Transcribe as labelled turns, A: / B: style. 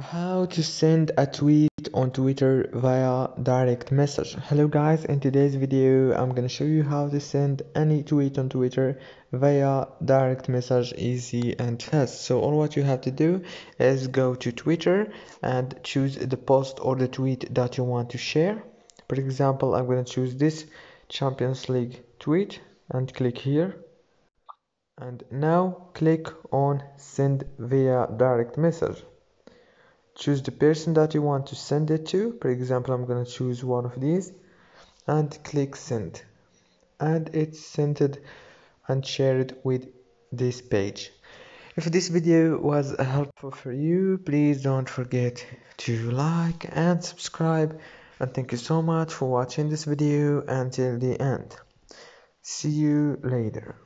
A: How to send a tweet on Twitter via direct message. Hello guys, in today's video I'm gonna show you how to send any tweet on Twitter via direct message, easy and fast. So all what you have to do is go to Twitter and choose the post or the tweet that you want to share. For example, I'm gonna choose this Champions League tweet and click here, and now click on send via direct message. Choose the person that you want to send it to. For example, I'm going to choose one of these and click send, and it's sent it and shared with this page. If this video was helpful for you, please don't forget to like and subscribe, and thank you so much for watching this video until the end. See you later.